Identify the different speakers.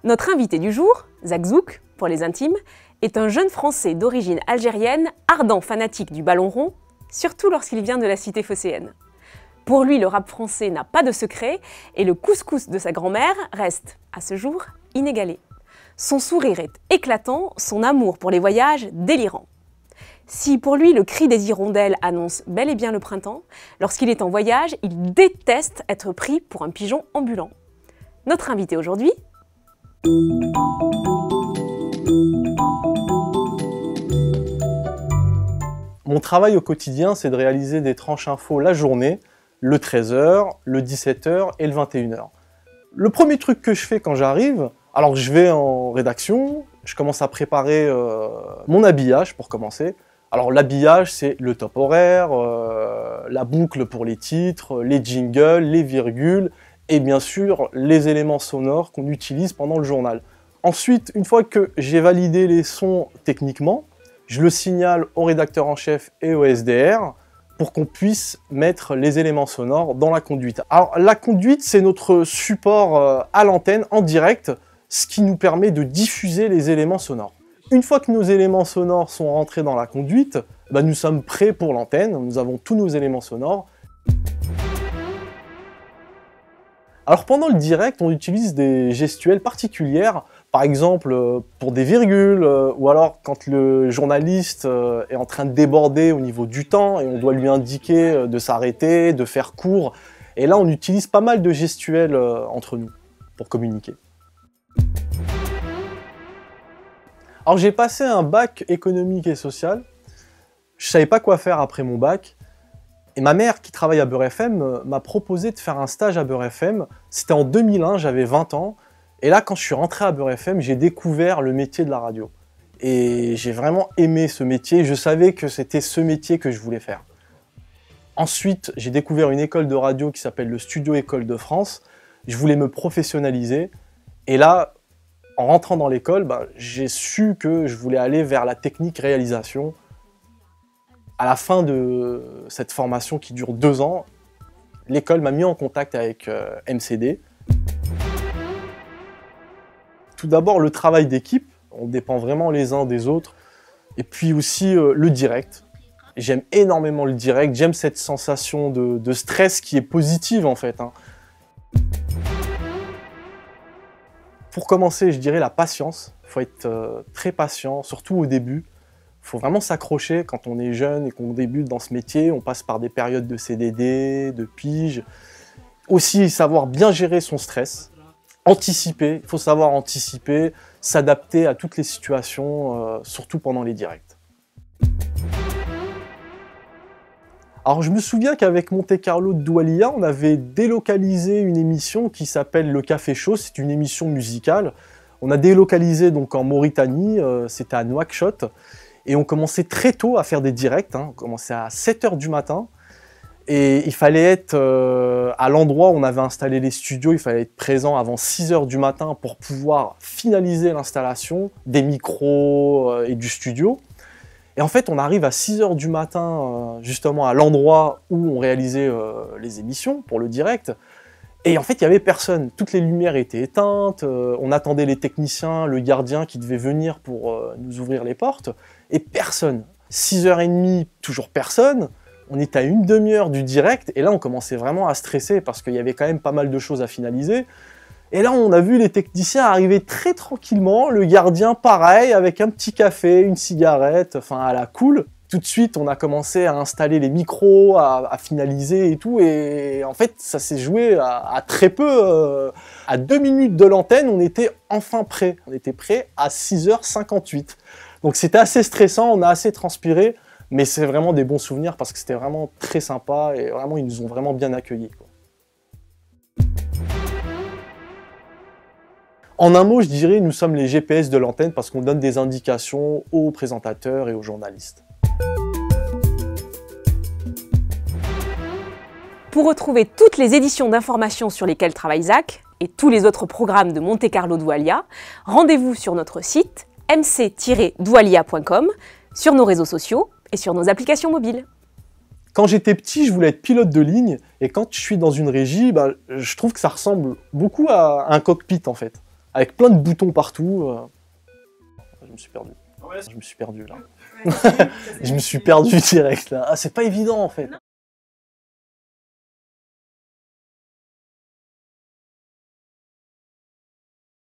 Speaker 1: Notre invité du jour, Zach Zouk, pour les intimes, est un jeune Français d'origine algérienne, ardent fanatique du ballon rond, surtout lorsqu'il vient de la cité phocéenne. Pour lui, le rap français n'a pas de secret et le couscous de sa grand-mère reste, à ce jour, inégalé. Son sourire est éclatant, son amour pour les voyages délirant. Si pour lui le cri des hirondelles annonce bel et bien le printemps, lorsqu'il est en voyage, il déteste être pris pour un pigeon ambulant. Notre invité aujourd'hui...
Speaker 2: Mon travail au quotidien, c'est de réaliser des tranches infos la journée, le 13h, le 17h et le 21h. Le premier truc que je fais quand j'arrive, alors je vais en rédaction, je commence à préparer mon habillage pour commencer. Alors l'habillage, c'est le top horaire, la boucle pour les titres, les jingles, les virgules et bien sûr les éléments sonores qu'on utilise pendant le journal. Ensuite, une fois que j'ai validé les sons techniquement, je le signale au rédacteur en chef et au SDR pour qu'on puisse mettre les éléments sonores dans la conduite. Alors la conduite, c'est notre support à l'antenne en direct, ce qui nous permet de diffuser les éléments sonores. Une fois que nos éléments sonores sont rentrés dans la conduite, nous sommes prêts pour l'antenne, nous avons tous nos éléments sonores. Alors pendant le direct, on utilise des gestuelles particulières, par exemple pour des virgules, ou alors quand le journaliste est en train de déborder au niveau du temps et on doit lui indiquer de s'arrêter, de faire court. Et là, on utilise pas mal de gestuelles entre nous pour communiquer. Alors j'ai passé un bac économique et social, je savais pas quoi faire après mon bac, et ma mère qui travaille à Beurre FM m'a proposé de faire un stage à Beurre FM, c'était en 2001, j'avais 20 ans, et là quand je suis rentré à Beurre FM, j'ai découvert le métier de la radio. Et j'ai vraiment aimé ce métier, je savais que c'était ce métier que je voulais faire. Ensuite, j'ai découvert une école de radio qui s'appelle le Studio École de France, je voulais me professionnaliser, et là, en rentrant dans l'école, j'ai su que je voulais aller vers la technique réalisation. À la fin de cette formation qui dure 2 ans, l'école m'a mis en contact avec MCD. Tout d'abord, le travail d'équipe, on dépend vraiment les uns des autres. Et puis aussi le direct. J'aime énormément le direct, j'aime cette sensation de stress qui est positive en fait. Pour commencer, je dirais la patience. Il faut être très patient, surtout au début. Il faut vraiment s'accrocher quand on est jeune et qu'on débute dans ce métier. On passe par des périodes de CDD, de pige. Aussi, savoir bien gérer son stress. Anticiper, il faut savoir anticiper, s'adapter à toutes les situations, surtout pendant les directs. Alors je me souviens qu'avec Monte Carlo de Doualiya, on avait délocalisé une émission qui s'appelle Le Café Chaud, c'est une émission musicale. On a délocalisé donc en Mauritanie, c'était à Nouakchott, et on commençait très tôt à faire des directs, on commençait à 7h du matin, et il fallait être à l'endroit où on avait installé les studios, il fallait être présent avant 6h du matin pour pouvoir finaliser l'installation des micros et du studio. Et en fait, on arrive à 6h du matin, justement à l'endroit où on réalisait les émissions pour le direct. Et en fait, il n'y avait personne. Toutes les lumières étaient éteintes, on attendait les techniciens, le gardien qui devait venir pour nous ouvrir les portes. Et personne. 6h30, toujours personne. On était à une demi-heure du direct. Et là, on commençait vraiment à stresser parce qu'il y avait quand même pas mal de choses à finaliser. Et là, on a vu les techniciens arriver très tranquillement, le gardien pareil, avec un petit café, une cigarette, enfin à la cool. Tout de suite, on a commencé à installer les micros, à finaliser et tout, et en fait, ça s'est joué à très peu. À 2 minutes de l'antenne, on était enfin prêt. On était prêt à 6h58. Donc c'était assez stressant, on a assez transpiré, mais c'est vraiment des bons souvenirs parce que c'était vraiment très sympa et vraiment, ils nous ont vraiment bien accueillis, quoi. En un mot, je dirais, nous sommes les GPS de l'antenne parce qu'on donne des indications aux présentateurs et aux journalistes.
Speaker 1: Pour retrouver toutes les éditions d'informations sur lesquelles travaille Zach et tous les autres programmes de Monte Carlo Doualiya, rendez-vous sur notre site mc-doualiya.com, sur nos réseaux sociaux et sur nos applications mobiles.
Speaker 2: Quand j'étais petit, je voulais être pilote de ligne, et quand je suis dans une régie, je trouve que ça ressemble beaucoup à un cockpit en fait. avec plein de boutons partout. Je me suis perdu. Je me suis perdu là. Je me suis perdu direct là. Ah, c'est pas évident en fait.